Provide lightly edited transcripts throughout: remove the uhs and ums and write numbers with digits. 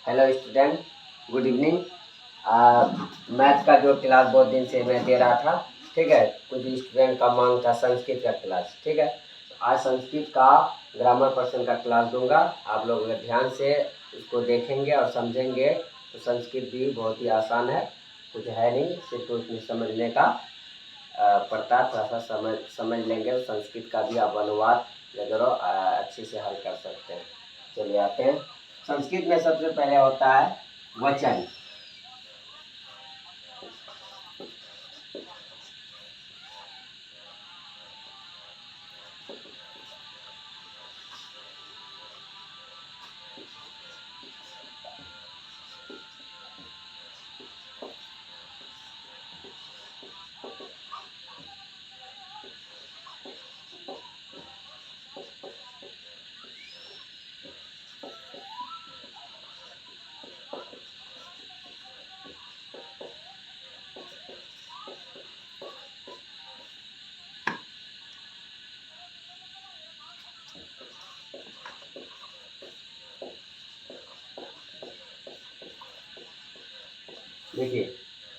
Hello student, good evening. Math का जो class बहुत दिन से मैं दे रहा था, ठीक है। कुछ स्टूडेंट का मांग था संस्कृत का क्लास, ठीक है। तो आज संस्कृत का ग्रामर पर्सन का क्लास दूंगा। आप लोग अगर ध्यान से इसको देखेंगे और समझेंगे तो संस्कृत भी बहुत ही आसान है, कुछ है नहीं, सिर्फ उसमें समझने का पड़ता। थोड़ा सा समझ लेंगे तो संस्कृत का भी आप अनुवाद वगैरह अच्छे से हल कर सकते हैं। चलिए आते हैं। संस्कृत में सबसे पहले होता है वचन। देखिए,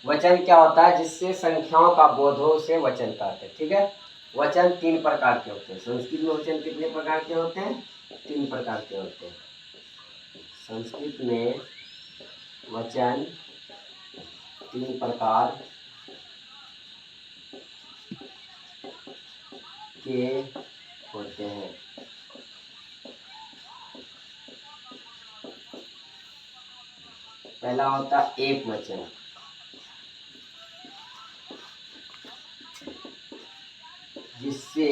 वचन क्या होता है? जिससे संख्याओं का बोध हो उसे वचन कहते हैं, ठीक है। वचन तीन प्रकार के होते हैं। संस्कृत में वचन कितने प्रकार के होते हैं? तीन प्रकार के होते हैं। संस्कृत में वचन तीन प्रकार के होते हैं। पहला होता है एक वचन, जिससे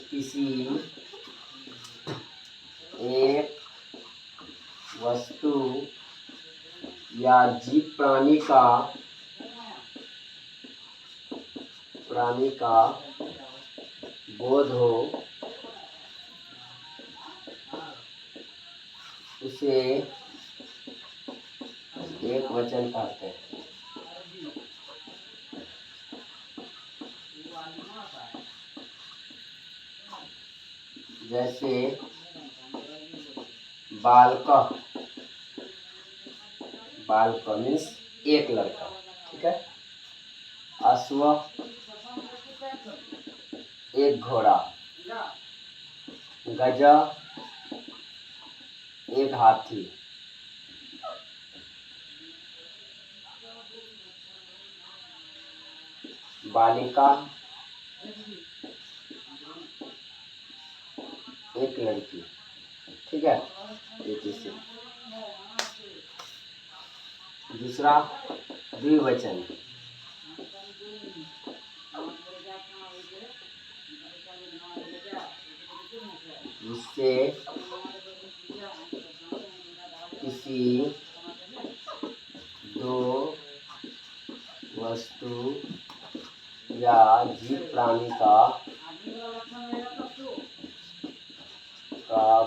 किसी एक वस्तु या जीव प्राणी का बोध हो, उसे एक वचन कहते हैं। जैसे बालक, बालक मीन्स एक लड़का, ठीक है। अश्व एक घोड़ा, गज एक हाथी, बालिका एक लड़की, ठीक है। ये दूसरा द्विवचन, जिससे किसी दो वस्तु या जीव प्राणी का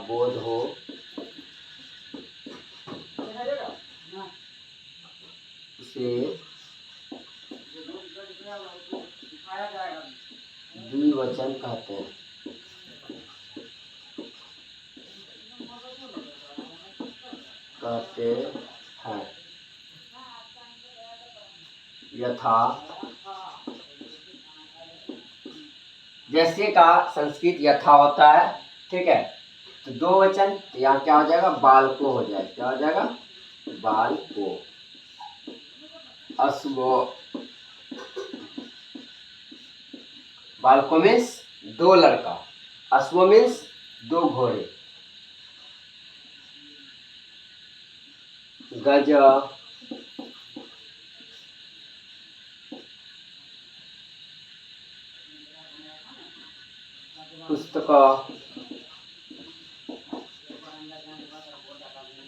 बोध हो, उसे द्विवचन कहते हैं। यथा, जैसे का संस्कृत यथा होता है, ठीक है। तो दो वचन, तो यहाँ क्या हो जाएगा? बालको हो जाएगा। क्या हो जाएगा? बालको। अश्व, बालको मीन्स दो लड़का, अश्व मीन्स दो घोड़े, गज पुस्तक,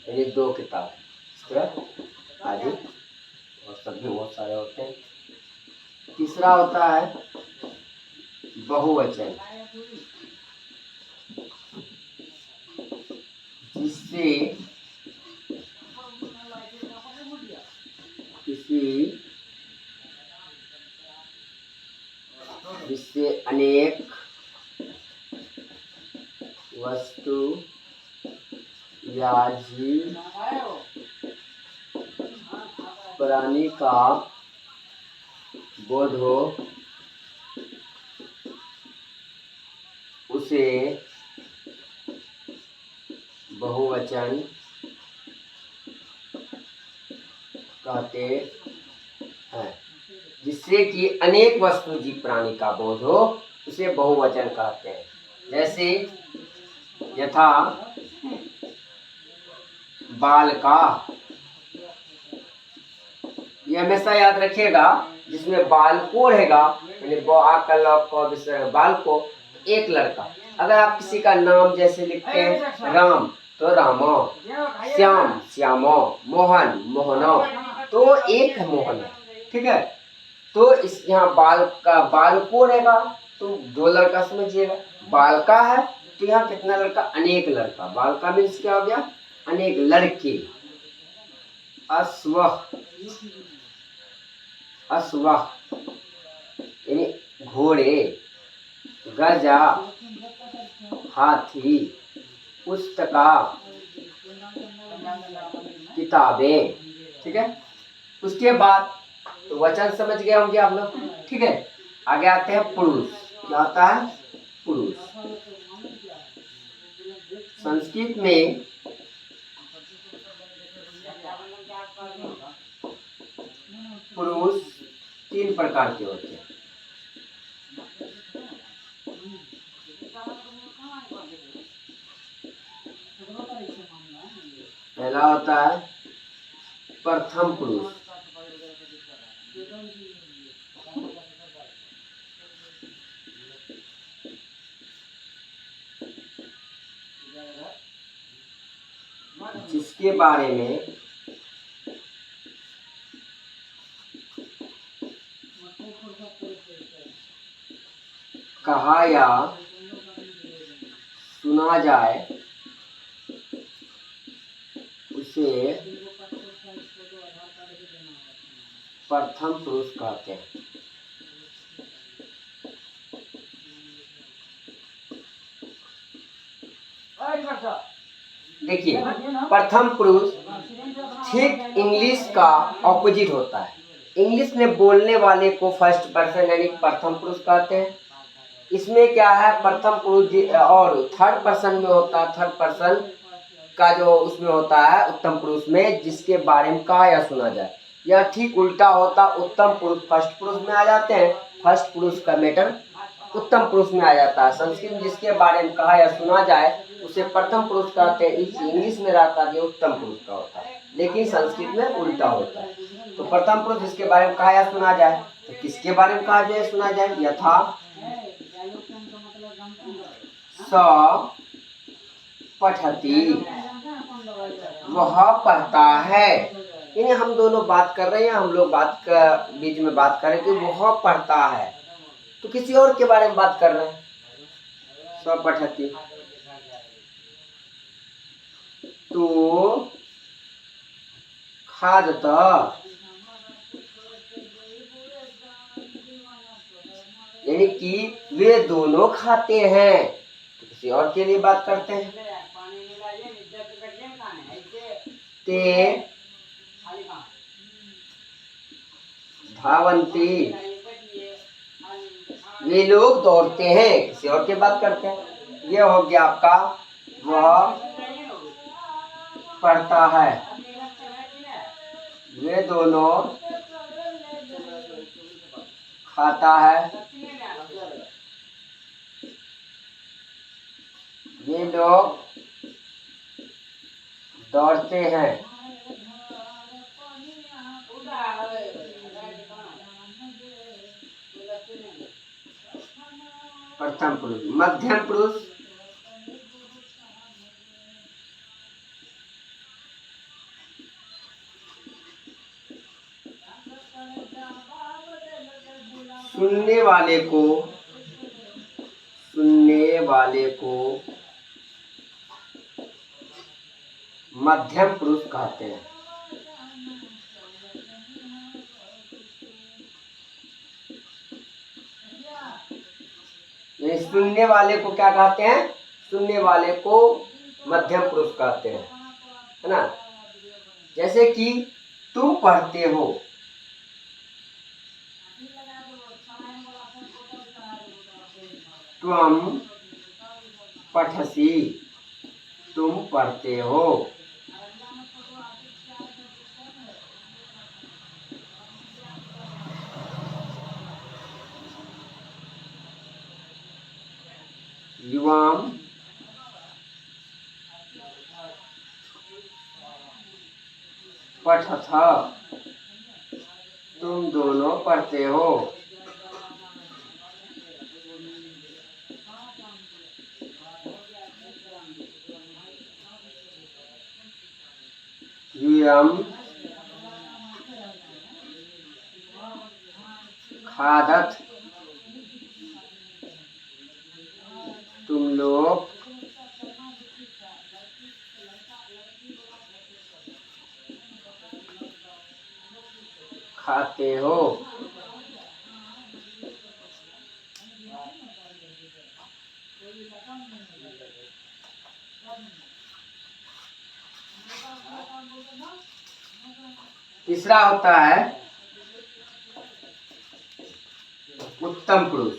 ये दो किताब आदि, और सब भी बहुत सारे होते हैं। तीसरा होता है बहुवचन, जिससे अनेक वस्तु व्याजी प्राणी का बोध हो उसे बहुवचन कहते हैं। जिससे कि अनेक वस्तु जीव प्राणी का बोध हो उसे बहुवचन कहते हैं। जैसे यथा बालका, ये हमेशा याद रखिएगा, जिसमें बाल को रहेगा यानी बाल को एक लड़का। अगर आप किसी का नाम जैसे लिखते हैं राम तो रामा, श्याम श्यामा, मोहन मोहना, तो एक मोहन है, ठीक है। तो इस यहाँ बाल का बाल को रहेगा तो दो लड़का समझिएगा, बाल का है तो यहाँ कितना लड़का, अनेक लड़का। बाल का मीन्स क्या हो गया, अनेक लड़के। अश्व, अश्व यानी घोड़े, गजा हाथी, पुस्तका किताबें, ठीक है। उसके बाद तो वचन समझ गए होंगे आप लोग, ठीक है। आगे आते हैं पुरुष। क्या होता है पुरुष? संस्कृत में पुरुष तीन प्रकार के होते हैं। पहला होता है प्रथम पुरुष, जिसके बारे में कहा या सुना जाए उसे प्रथम पुरुष कहते हैं। देखिए प्रथम पुरुष ठीक इंग्लिश का ऑपोजिट होता है। इंग्लिश में बोलने वाले को फर्स्ट पर्सन यानी प्रथम पुरुष कहते हैं। इसमें क्या है, प्रथम पुरुष और थर्ड पर्सन में होता है। थर्ड पर्सन का जो उसमें होता है उत्तम पुरुष में, जिसके बारे में कहा या सुना जाए। यह ठीक उल्टा होता, उत्तम पुरुष फर्स्ट पुरुष में आ जाते हैं, फर्स्ट पुरुष का मैटर उत्तम पुरुष में आ जाता है। संस्कृत में जिसके बारे में कहा या सुना जाए उसे प्रथम पुरुष कहते हैं। इंग्लिश में रहता है उत्तम पुरुष का होता है, लेकिन संस्कृत में उल्टा होता है। तो प्रथम पुरुष जिसके बारे में कहा या सुना जाए, तो किसके बारे में कहा जाए सुना जाए, यथा स पठती, वह पढ़ता है। यानी हम दोनों बात कर रहे हैं, हम लोग बात का बीच में बात कर रहे हैं कि वह पढ़ता है, तो किसी और के बारे में बात कर रहे हैं। स पठती तो खादत, यानी कि वे दोनों खाते हैं, तो किसी और के लिए बात करते हैं। ते धावंती, वे लोग दौड़ते हैं, किसी और की बात करते हैं। यह हो गया आपका वह पढ़ता है, वे दोनों खाता है, वे लोग दौड़ते हैं। प्रथम पुरुष। मध्यम पुरुष सुनने वाले को मध्यम पुरुष कहते हैं। सुनने वाले को क्या कहते हैं, सुनने वाले को मध्यम पुरुष कहते हैं। है ना। जैसे कि तुम पढ़ते हो, तुम पठसी, तुम पढ़ते हो। युवाम पठथ, तुम दोनों पढ़ते हो। यूयम खादत, तुम लोग खाते हो। तीसरा होता है उत्तम पुरुष।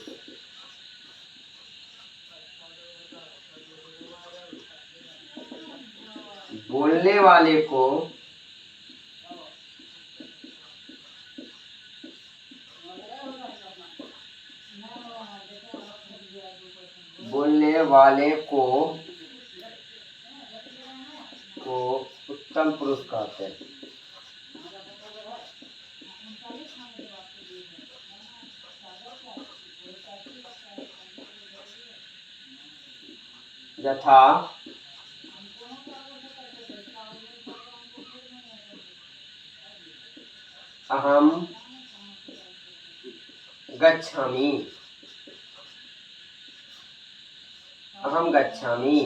बोलने वाले को बोलने वाले को उत्तम पुरुष कहते हैं। यथा अहम गच्छामि, अहम गच्छामि,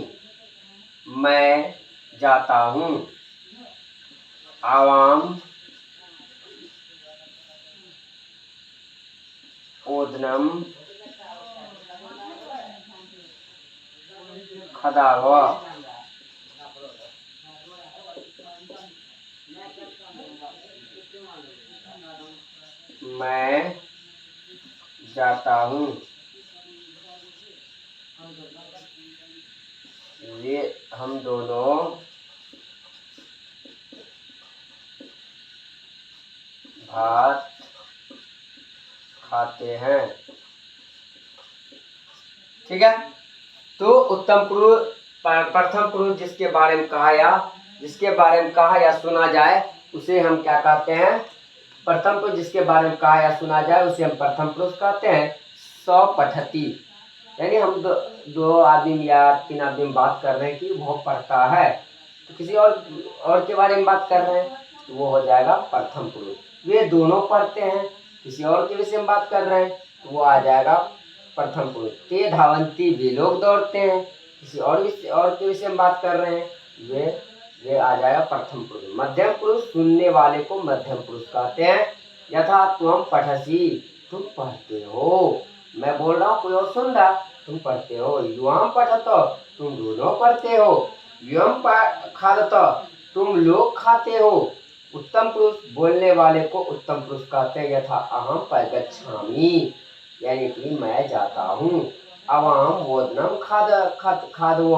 मैं जाता हूँ। आवाम ओदनम खदाव, मैं जाता हूँ। ये हम दोनों भात खाते हैं। ठीक है। तो उत्तम पुरुष, प्रथम पुरुष जिसके बारे में कहा या सुना जाए उसे हम क्या कहते हैं? प्रथम पुरुष जिसके बारे में कहा या सुना जाए उसे हम प्रथम पुरुष कहते हैं। सौ पठती, यानी हम दो आदमी या तीन आदमी बात कर रहे हैं कि वो पढ़ता है, तो किसी और के बारे में बात कर रहे हैं तो वो हो जाएगा प्रथम पुरुष। वे दोनों पढ़ते हैं, किसी और के विषय में बात कर रहे हैं तो वो आ जाएगा प्रथम पुरुष। ते धावंती, वे लोग दौड़ते हैं, किसी और के विषय में बात कर रहे हैं, वे आ जाएगा प्रथम पुरुष। मध्यम पुरुष, सुनने वाले को मध्यम पुरुष कहते हैं। यथा तुम पठसी, तुम पढ़ते हो, मैं बोल रहा हूँ कोई और सुन रहा, तुम पढ़ते हो। युवाम पठत, तुम दोनों पढ़ते हो। युवम खादत, तुम लोग खाते हो। उत्तम पुरुष, बोलने वाले को उत्तम पुरुष कहते हैं। यथा अहम गच्छामि, यानी कि मैं जाता हूँ। अवाम वोदनम खादव,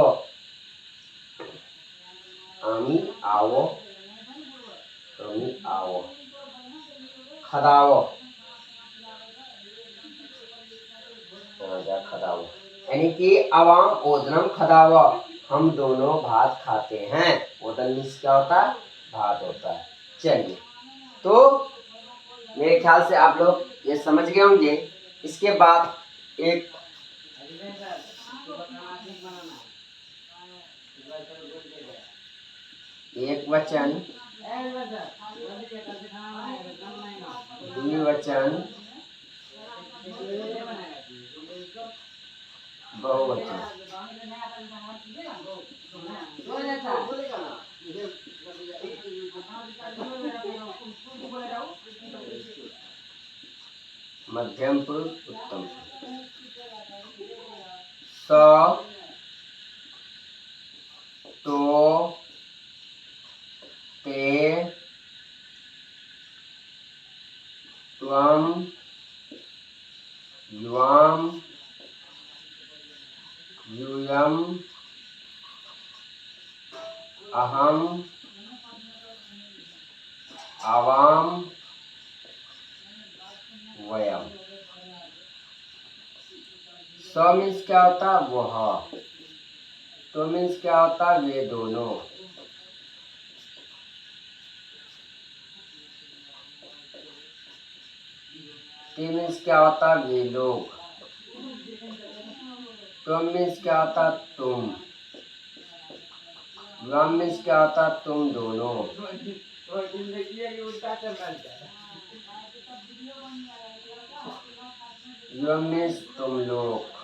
आमी आओ, खदाव, खदाव, यानी कि अवाम ओदनम खदाव, हम दोनों भात खाते हैं। ओदन मीन्स क्या होता है? भात होता है। चलिए, तो मेरे ख्याल से आप लोग ये समझ गए होंगे। इसके बाद एक वचन, द्विवचन, बहुवचन। मध्यम पुरुष, उत्तम पुरुष। स, तो, अहम, आवाम, वयम। स मीन्स क्या होता है? वह। तो मीन्स क्या होता है? वे दोनों। टी मीन्स क्या होता है? वे लोग। तुम मीन्स क्या होता? तुम। वम मीन्स क्या होता? तुम दोनों। यू मीन्स तुम लोग।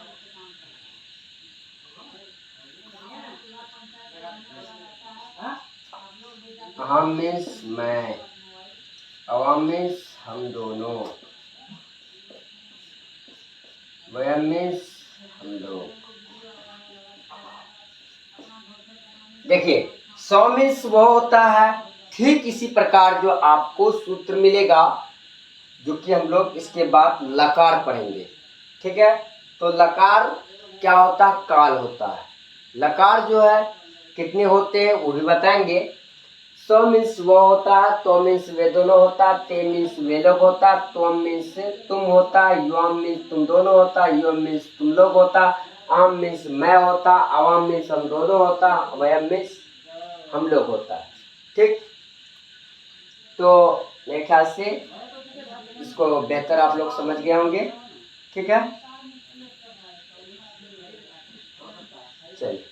हम मीन्स मैं। अवाम मीन्स हम दोनों। वयम मीन्स हम लोग। देखिए, सौ मीन्स वो होता है, ठीक इसी प्रकार जो आपको सूत्र मिलेगा, जो कि हम लोग इसके बाद लकार पढ़ेंगे। ठीक है, तो लकार क्या होता है? काल होता है। लकार जो है कितने होते हैं वो भी बताएंगे। सो मीन्स वो होता है, तो मीन्स वे दोनों होता है, ते मीन्स वे लोग होता है, तुम मीन्स तुम होता है, युवाम मीन्स तुम दोनों होता है, युवम मीन्स तुम लोग होता, आम मीन्स मैं होता, आवाम मीन्स हम दोनों होता, वयम मीन्स हम लोग होता है। ठीक, तो मेरे ख्याल से इसको बेहतर आप लोग समझ गए होंगे। ठीक है, चलिए।